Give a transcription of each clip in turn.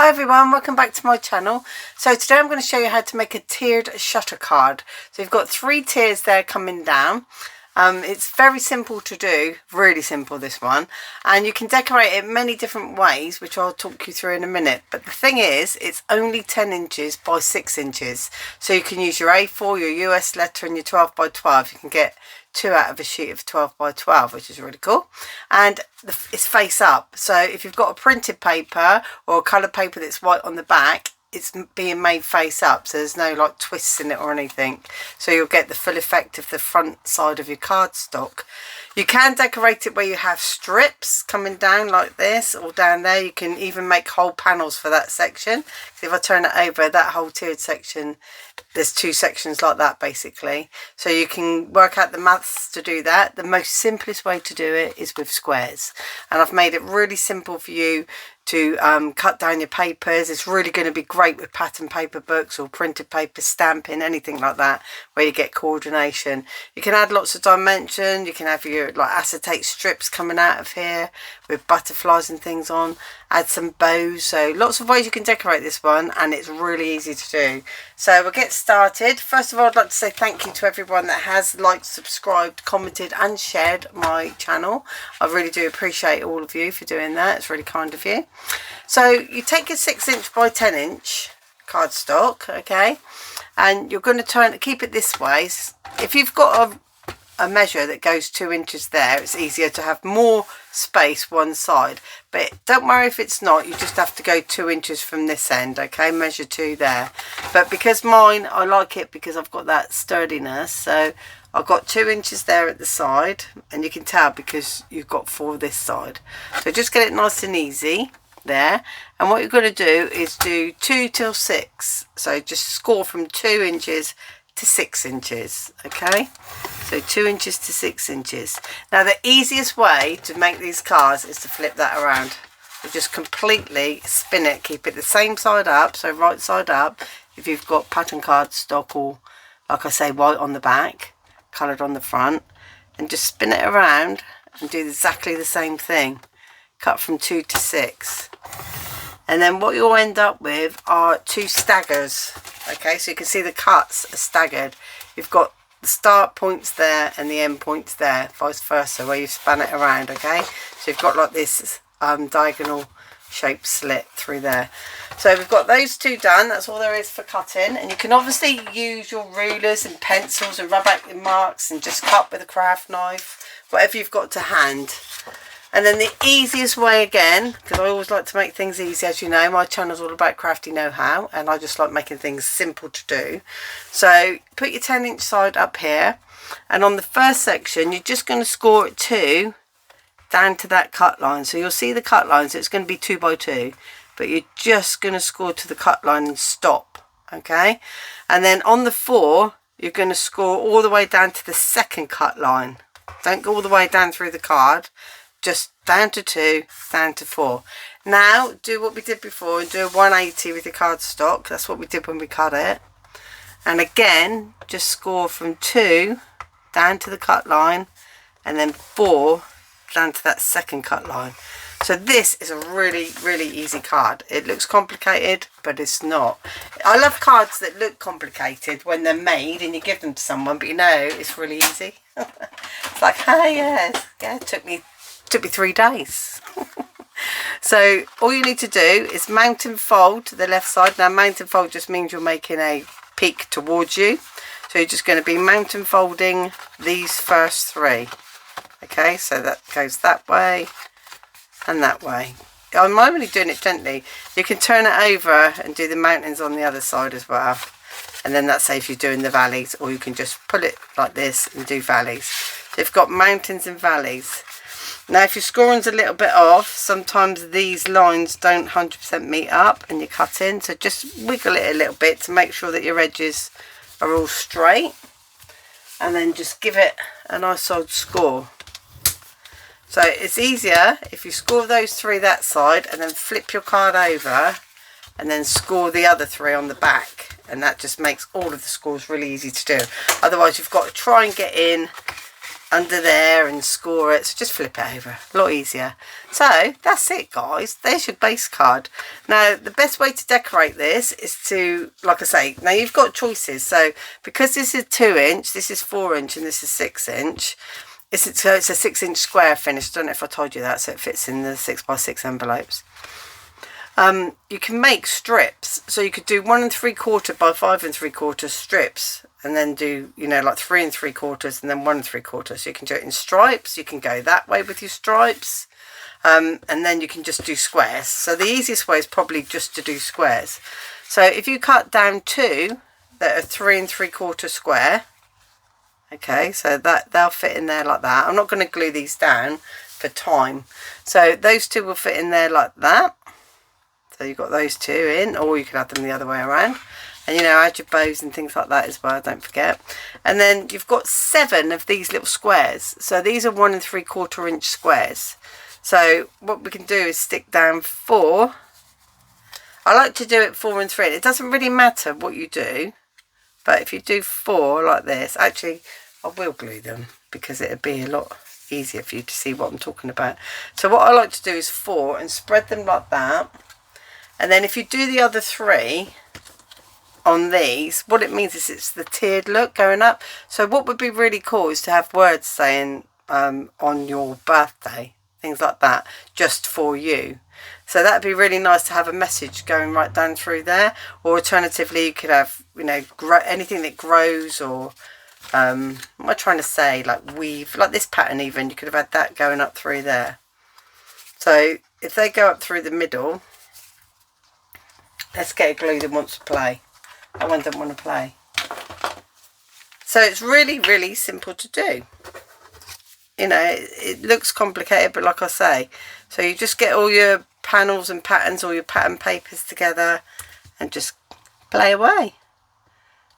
Hi everyone, welcome back to my channel. So today I'm going to show you how to make a tiered shutter card. So you've got 3 tiers there coming down. It's very simple to do, really simple this one, and you can decorate it many different ways, which I'll talk you through in a minute. But the thing is, it's only 10 inches by 6 inches, so you can use your A4, your US letter and your 12 by 12. You can get 2 out of a sheet of 12 by 12, which is really cool, and it's face up. So if you've got a printed paper or a coloured paper that's white on the back, it's being made face up, so there's no like twists in it or anything, so you'll get the full effect of the front side of your cardstock. You can decorate it where you have strips coming down like this or down there. You can even make whole panels for that section. So if I turn it over, that whole tiered section, there's 2 sections like that basically, so you can work out the maths to do that. The most simplest way to do it is with squares, and I've made it really simple for you to cut down your papers. It's really going to be great with pattern paper books or printed paper, stamping, anything like that where you get coordination. You can add lots of dimension. You can have your like acetate strips coming out of here with butterflies and things on, add some bows. So lots of ways you can decorate this one, and it's really easy to do. So we'll get started. First of all, I'd like to say thank you to everyone that has liked, subscribed, commented and shared my channel. I really do appreciate all of you for doing that. It's really kind of you. So you take a 6" by 10" cardstock, okay, and you're going to keep it this way. If you've got a measure that goes 2 inches there, it's easier to have more space one side, but don't worry if it's not. You just have to go 2 inches from this end, okay, measure 2 there. But because mine, I like it because I've got that sturdiness, so I've got 2 inches there at the side, and you can tell because you've got 4 this side. So just get it nice and easy there, and what you're going to do is do 2 till 6, so just score from 2 inches to 6 inches, okay, so 2 inches to 6 inches. Now the easiest way to make these cards is to flip that around. So just completely spin it, keep it the same side up, so right side up if you've got pattern cardstock, or like I say, white on the back, coloured on the front, and just spin it around and do exactly the same thing. Cut from 2 to 6, and then what you'll end up with are 2 staggers, okay, so you can see the cuts are staggered. You've got the start points there and the end points there, vice versa, where you span it around, okay, so you've got like this diagonal shaped slit through there. So we've got those 2 done. That's all there is for cutting, and you can obviously use your rulers and pencils and rub out your marks and just cut with a craft knife, whatever you've got to hand. And then the easiest way, again, because I always like to make things easy, as you know, my channel's all about crafty know-how, and I just like making things simple to do. So put your 10" side up here, and on the first section you're just going to score it 2 down to that cut line. So you'll see the cut line, so it's going to be 2 by 2, but you're just going to score to the cut line and stop, okay. And then on the 4 you're going to score all the way down to the second cut line. Don't go all the way down through the card, just down to 2, down to 4. Now do what we did before and do a 180 with your cardstock. That's what we did when we cut it. And again, just score from 2 down to the cut line, and then 4 down to that second cut line. So this is a really, really easy card. It looks complicated, but it's not. I love cards that look complicated when they're made and you give them to someone, but you know it's really easy. It's like, hey, yes, yeah, it took me 3 days. So all you need to do is mount and fold to the left side. Now mount and fold just means you're making a peak towards you, so you're just going to be mount and folding these first 3, okay, so that goes that way and that way. I'm only doing it gently. You can turn it over and do the mountains on the other side as well, and then that saves you doing the valleys, or you can just pull it like this and do valleys. So you've got mountains and valleys. Now if your scoring's a little bit off, sometimes these lines don't 100% meet up and you cut in, so just wiggle it a little bit to make sure that your edges are all straight, and then just give it a nice solid score. So it's easier if you score those 3 that side and then flip your card over and then score the other 3 on the back, and that just makes all of the scores really easy to do. Otherwise you've got to try and get in under there and score it. So just flip it over, a lot easier. So that's it, guys. There's your base card. Now the best way to decorate this is to, like I say, now you've got choices. So because this is 2 inch, this is 4 inch, and this is 6 inch. So it's a 6 inch square finish. I don't know if I told you that, so it fits in the 6x6 envelopes. You can make strips, so you could do 1 3/4 by 5 3/4 strips, and then do, you know, like 3 3/4 and then 1 3/4. So you can do it in stripes. You can go that way with your stripes, and then you can just do squares. So the easiest way is probably just to do squares. So if you cut down 2 that are 3 3/4 square, okay, so that they'll fit in there like that. I'm not going to glue these down for time, so those 2 will fit in there like that. So you've got those 2 in, or you can have them the other way around. And, you know, add your bows and things like that as well, don't forget. And then you've got 7 of these little squares. So these are 1 3/4 inch squares. So what we can do is stick down 4. I like to do it 4 and 3. It doesn't really matter what you do, but if you do 4 like this, actually I will glue them because it'd be a lot easier for you to see what I'm talking about. So what I like to do is 4 and spread them like that. And then if you do the other 3 on these, what it means is it's the tiered look going up. So what would be really cool is to have words saying on your birthday, things like that, just for you. So that'd be really nice to have a message going right down through there. Or alternatively, you could have, you know, anything that grows, or what am I trying to say, like weave, like this pattern even, you could have had that going up through there. So if they go up through the middle, let's get a glue that wants to play. That one doesn't want to play. So it's really, really simple to do. You know, it looks complicated, but like I say, so you just get all your panels and patterns, all your pattern papers together, and just play away.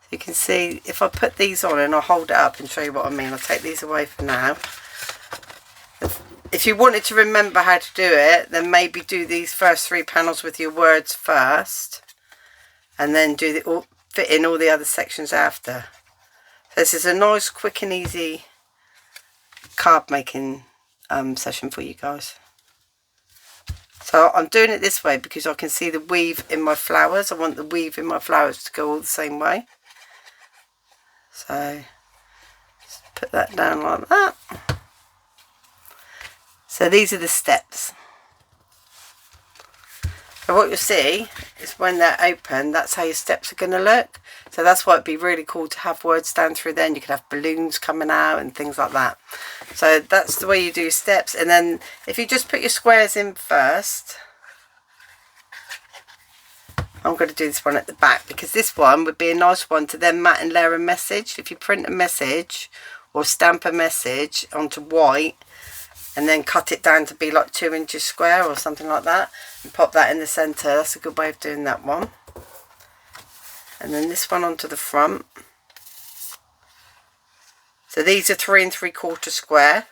So you can see, if I put these on and I'll hold it up and show you what I mean. I'll take these away for now. If you wanted to remember how to do it, then maybe do these first 3 panels with your words first, and then do fit in all the other sections after. So this is a nice, quick and easy card making session for you guys. So I'm doing it this way because I can see the weave in my flowers. I want the weave in my flowers to go all the same way. So just put that down like that. So these are the steps. So what you'll see is when they're open, that's how your steps are going to look. So that's why it'd be really cool to have words down through there, and you could have balloons coming out and things like that. So that's the way you do your steps. And then if you just put your squares in first, I'm going to do this one at the back because this one would be a nice one to then mat and layer a message. If you print a message or stamp a message onto white, and then cut it down to be like 2 inches square or something like that, and pop that in the centre. That's a good way of doing that one. And then this one onto the front. So these are 3 3/4 square.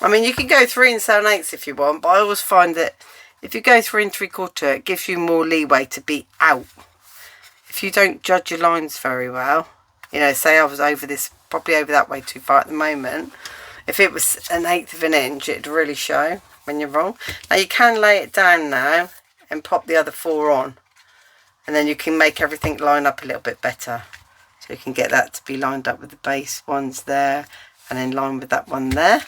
I mean, you can go 3 7/8 if you want, but I always find that if you go 3 3/4, it gives you more leeway to be out. If you don't judge your lines very well, you know, say I was over this, probably over that way too far at the moment. If it was 1/8 of an inch, it'd really show when you're wrong. Now you can lay it down now and pop the other 4 on, and then you can make everything line up a little bit better. So you can get that to be lined up with the base ones there, and in line with that one there.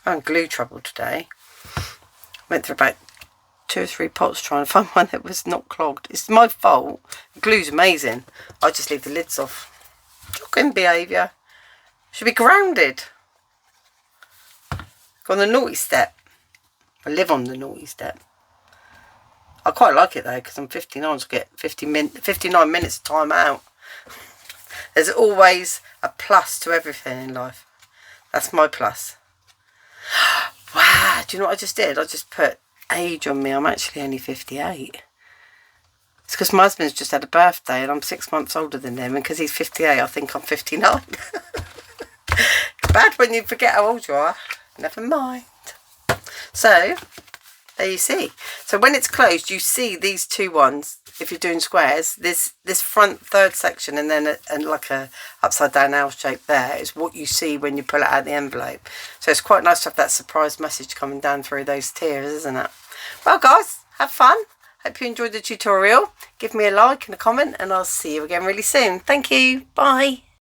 I'm in glue trouble today. Went through about 2 or 3 pots trying to find one that was not clogged. It's my fault. The glue's amazing. I just leave the lids off. Shocking behaviour. Should be grounded. Go on the naughty step. I live on the naughty step. I quite like it though, because I'm 59, so I get 59 minutes of time out. There's always a plus to everything in life. That's my plus. Wow, do you know what I just did? I just put age on me. I'm actually only 58. It's because my husband's just had a birthday and I'm 6 months older than him, and because he's 58 I think I'm 59. Bad when you forget how old you are. Never mind. So there you see. So when it's closed, you see these 2 ones if you're doing squares, this front third section and then like a upside down L shape there is what you see when you pull it out of the envelope. So it's quite nice to have that surprise message coming down through those tiers, isn't it? Well guys, have fun. Hope you enjoyed the tutorial. Give me a like and a comment, and I'll see you again really soon. Thank you. Bye.